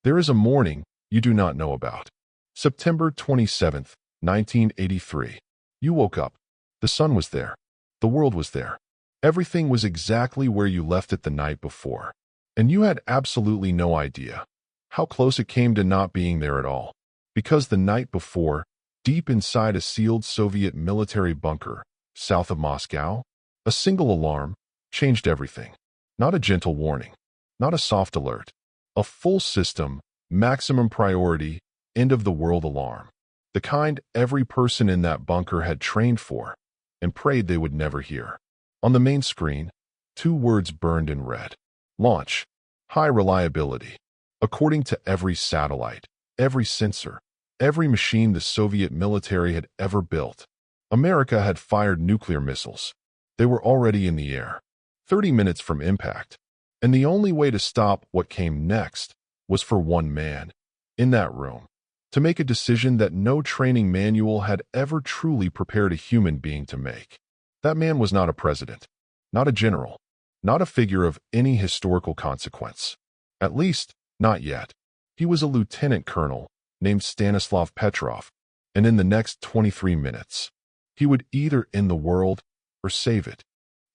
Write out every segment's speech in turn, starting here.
There is a morning you do not know about. September 27th, 1983. You woke up. The sun was there. The world was there. Everything was exactly where you left it the night before. And you had absolutely no idea how close it came to not being there at all. Because the night before, deep inside a sealed Soviet military bunker, south of Moscow, a single alarm changed everything. Not a gentle warning, not a soft alert. A full system, maximum priority, end-of-the-world alarm. The kind every person in that bunker had trained for and prayed they would never hear. On the main screen, 2 words burned in red. Launch. High reliability. According to every satellite, every sensor, every machine the Soviet military had ever built, America had fired nuclear missiles. They were already in the air, 30 minutes from impact. And the only way to stop what came next was for one man, in that room, to make a decision that no training manual had ever truly prepared a human being to make. That man was not a president, not a general, not a figure of any historical consequence. At least, not yet. He was a lieutenant colonel named Stanislav Petrov, and in the next 23 minutes, he would either end the world or save it.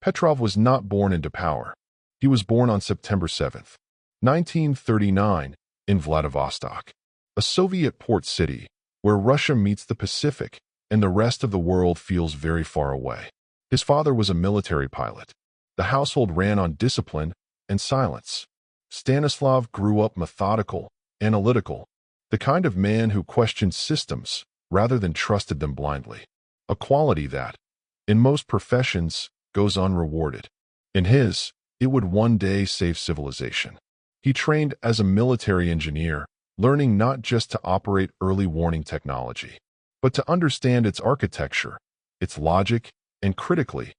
Petrov was not born into power. He was born on September 7th, 1939, in Vladivostok, a Soviet port city where Russia meets the Pacific and the rest of the world feels very far away. His father was a military pilot. The household ran on discipline and silence. Stanislav grew up methodical, analytical, the kind of man who questioned systems rather than trusted them blindly. A quality that, in most professions, goes unrewarded. In his, it would one day save civilization. He trained as a military engineer, learning not just to operate early warning technology, but to understand its architecture, its logic, and critically,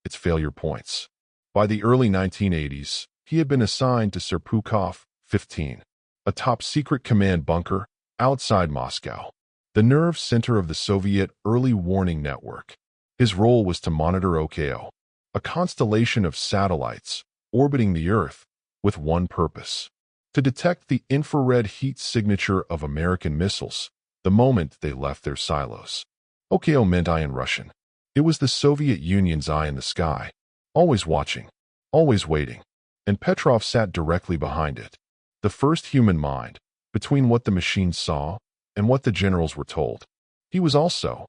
its failure points. By the early 1980s, he had been assigned to Serpukhov 15, a top-secret command bunker outside Moscow, the nerve center of the Soviet early warning network. His role was to monitor OKO, a constellation of satellites orbiting the Earth with one purpose: to detect the infrared heat signature of American missiles the moment they left their silos. OKO meant eye in Russian. It was the Soviet Union's eye in the sky, always watching, always waiting, and Petrov sat directly behind it, the first human mind, between what the machines saw and what the generals were told. He was also,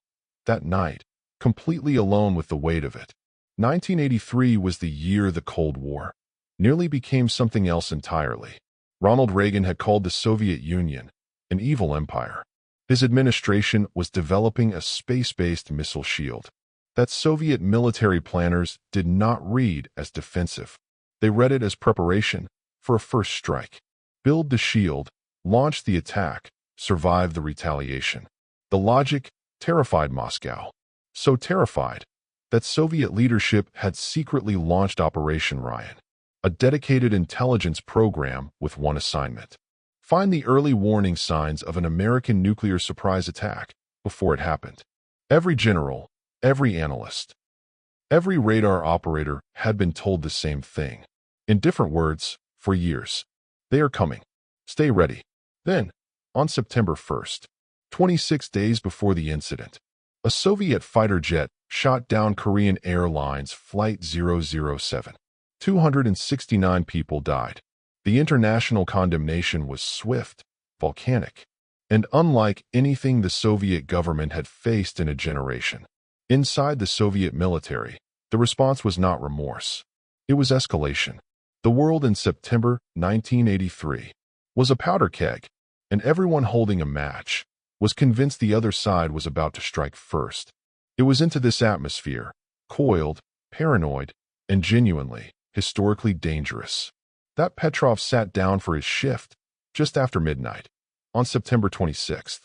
that night, completely alone with the weight of it. 1983 was the year the Cold War nearly became something else entirely. Ronald Reagan had called the Soviet Union an evil empire. His administration was developing a space-based missile shield that Soviet military planners did not read as defensive. They read it as preparation for a first strike. Build the shield, launch the attack, survive the retaliation. The logic terrified Moscow. So terrified that Soviet leadership had secretly launched Operation Ryan, a dedicated intelligence program with one assignment: find the early warning signs of an American nuclear surprise attack before it happened. Every general, every analyst, every radar operator had been told the same thing, in different words, for years. They are coming. Stay ready. Then, on September 1st, 26 days before the incident, a Soviet fighter jet shot down Korean Airlines Flight 007. 269 people died. The international condemnation was swift, volcanic, and unlike anything the Soviet government had faced in a generation. Inside the Soviet military, the response was not remorse. It was escalation. The world in September 1983 was a powder keg, and everyone holding a match was convinced the other side was about to strike first. It was into this atmosphere, coiled, paranoid, and genuinely, historically dangerous, that Petrov sat down for his shift just after midnight. On September 26th,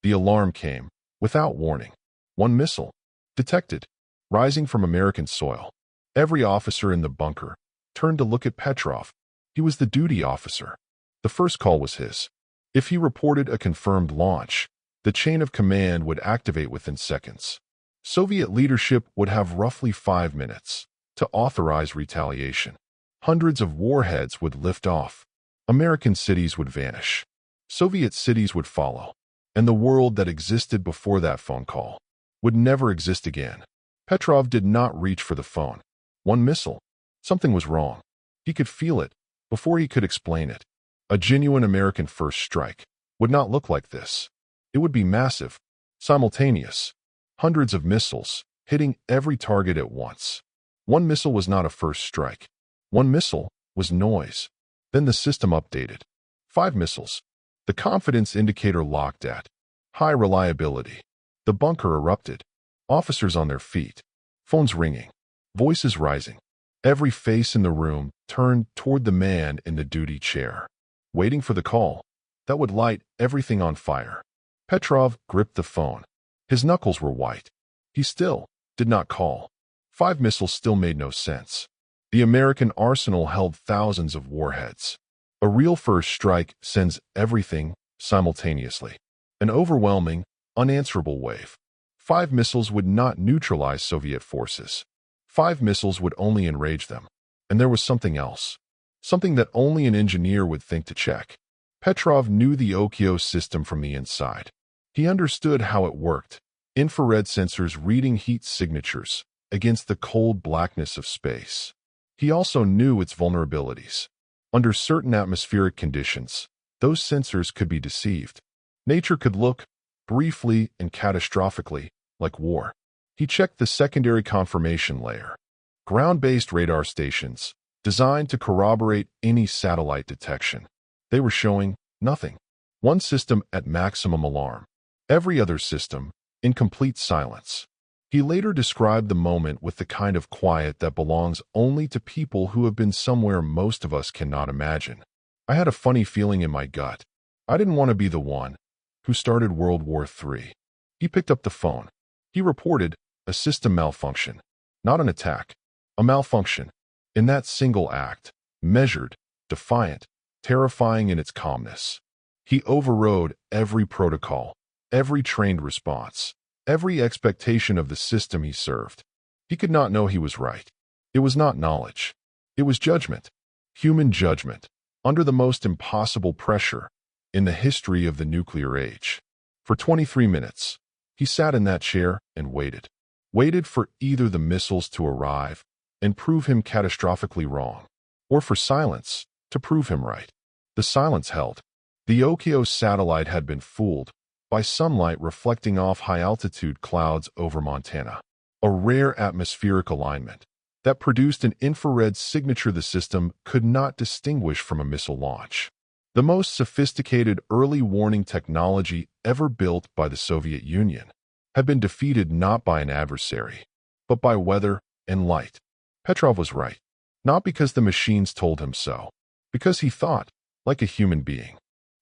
the alarm came, without warning. One missile, detected, rising from American soil. Every officer in the bunker turned to look at Petrov. He was the duty officer. The first call was his. If he reported a confirmed launch, the chain of command would activate within seconds. Soviet leadership would have roughly 5 minutes to authorize retaliation. Hundreds of warheads would lift off. American cities would vanish. Soviet cities would follow, and the world that existed before that phone call would never exist again. Petrov did not reach for the phone. One missile. Something was wrong. He could feel it before he could explain it. A genuine American first strike would not look like this. It would be massive, simultaneous. Hundreds of missiles hitting every target at once. One missile was not a first strike. One missile was noise. Then the system updated. 5 missiles. The confidence indicator locked at high reliability. The bunker erupted. Officers on their feet. Phones ringing. Voices rising. Every face in the room turned toward the man in the duty chair, waiting for the call that would light everything on fire. Petrov gripped the phone. His knuckles were white. He still did not call. 5 missiles still made no sense. The American arsenal held thousands of warheads. A real first strike sends everything simultaneously. An overwhelming, unanswerable wave. 5 missiles would not neutralize Soviet forces. 5 missiles would only enrage them. And there was something else. Something that only an engineer would think to check. Petrov knew the Okio system from the inside. He understood how it worked. Infrared sensors reading heat signatures against the cold blackness of space. He also knew its vulnerabilities. Under certain atmospheric conditions, those sensors could be deceived. Nature could look, briefly and catastrophically, like war. He checked the secondary confirmation layer. Ground-based radar stations, designed to corroborate any satellite detection. They were showing nothing. One system at maximum alarm. Every other system in complete silence. He later described the moment with the kind of quiet that belongs only to people who have been somewhere most of us cannot imagine. I had a funny feeling in my gut. I didn't want to be the one who started World War III. He picked up the phone. He reported a system malfunction, not an attack, a malfunction. In that single act, measured, defiant, terrifying in its calmness. He overrode every protocol, every trained response, every expectation of the system he served. He could not know he was right. It was not knowledge. It was judgment. Human judgment, under the most impossible pressure in the history of the nuclear age. For 23 minutes, he sat in that chair and waited. Waited for either the missiles to arrive and prove him catastrophically wrong, or for silence to prove him right. The silence held. The Okio satellite had been fooled by sunlight reflecting off high-altitude clouds over Montana, a rare atmospheric alignment that produced an infrared signature the system could not distinguish from a missile launch. The most sophisticated early warning technology ever built by the Soviet Union had been defeated not by an adversary, but by weather and light. Petrov was right, not because the machines told him so, because he thought like a human being.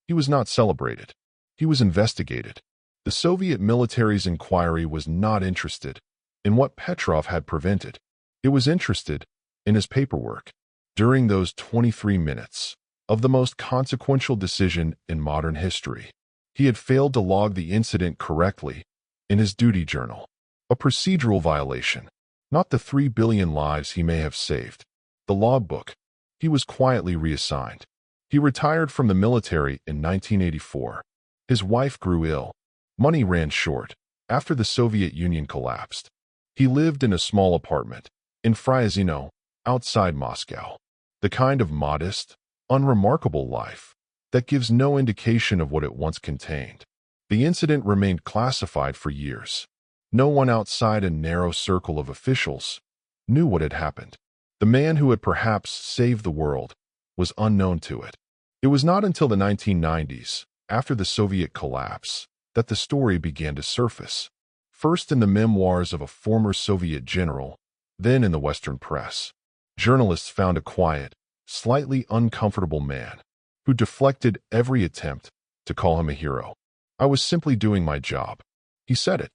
He was not celebrated. He was investigated. The Soviet military's inquiry was not interested in what Petrov had prevented. It was interested in his paperwork. During those 23 minutes of the most consequential decision in modern history, he had failed to log the incident correctly in his duty journal. A procedural violation, not the 3 billion lives he may have saved. The logbook. He was quietly reassigned. He retired from the military in 1984. His wife grew ill. Money ran short after the Soviet Union collapsed. He lived in a small apartment in Fryazino, outside Moscow. The kind of modest, unremarkable life that gives no indication of what it once contained. The incident remained classified for years. No one outside a narrow circle of officials knew what had happened. The man who had perhaps saved the world was unknown to it. It was not until the 1990s, after the Soviet collapse, that the story began to surface. First in the memoirs of a former Soviet general, then in the Western press. Journalists found a quiet, slightly uncomfortable man who deflected every attempt to call him a hero. I was simply doing my job. He said it.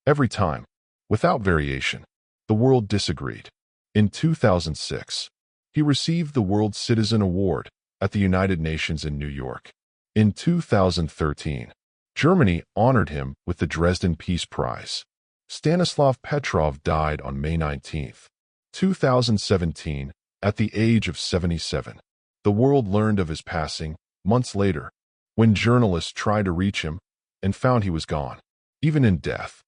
Every time, without variation. The world disagreed. In 2006, he received the World Citizen Award at the United Nations in New York. In 2013, Germany honored him with the Dresden Peace Prize. Stanislav Petrov died on May 19, 2017, at the age of 77. The world learned of his passing months later. when journalists tried to reach him and found he was gone. Even in death,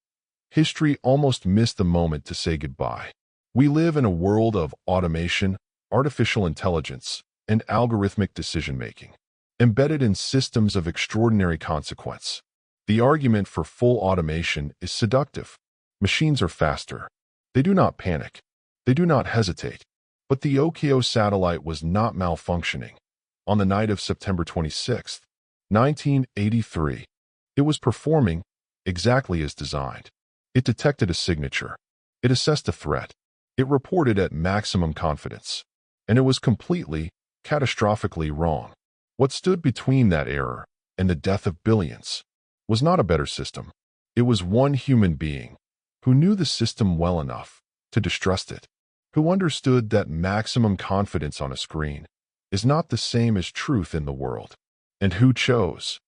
history almost missed the moment to say goodbye. We live in a world of automation, artificial intelligence, and algorithmic decision-making, embedded in systems of extraordinary consequence. The argument for full automation is seductive. Machines are faster. They do not panic. They do not hesitate. But the OKO satellite was not malfunctioning. On the night of September 26, 1983, it was performing exactly as designed. It detected a signature. It assessed a threat. It reported at maximum confidence. And it was completely, catastrophically wrong. What stood between that error and the death of billions was not a better system. It was one human being who knew the system well enough to distrust it, who understood that maximum confidence on a screen is not the same as truth in the world, and who chose,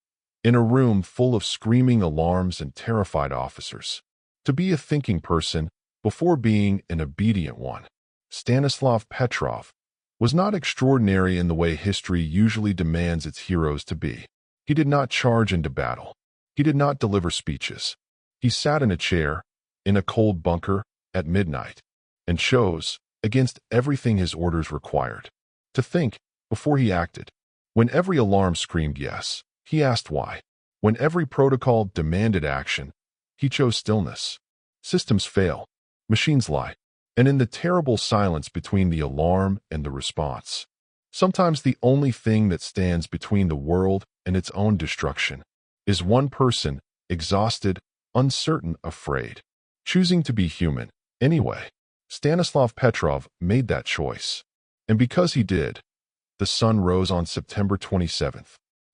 in a room full of screaming alarms and terrified officers, to be a thinking person before being an obedient one. Stanislav Petrov was not extraordinary in the way history usually demands its heroes to be. He did not charge into battle. He did not deliver speeches. He sat in a chair, in a cold bunker, at midnight, and chose, against everything his orders required, to think before he acted. When every alarm screamed yes, he asked why. When every protocol demanded action, he chose stillness. Systems fail. Machines lie. And in the terrible silence between the alarm and the response, sometimes the only thing that stands between the world and its own destruction is one person, exhausted, uncertain, afraid, choosing to be human. Anyway, Stanislav Petrov made that choice. And because he did, the sun rose on September 27,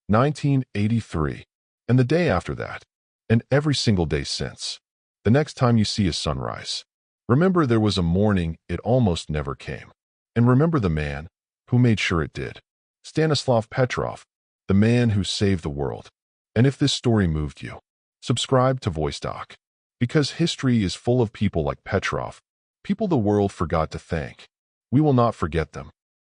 1983, and the day after that, and every single day since. The next time you see a sunrise, remember there was a morning it almost never came. And remember the man who made sure it did. Stanislav Petrov, the man who saved the world. And if this story moved you, subscribe to VoiceDoc. Because history is full of people like Petrov, people the world forgot to thank. We will not forget them.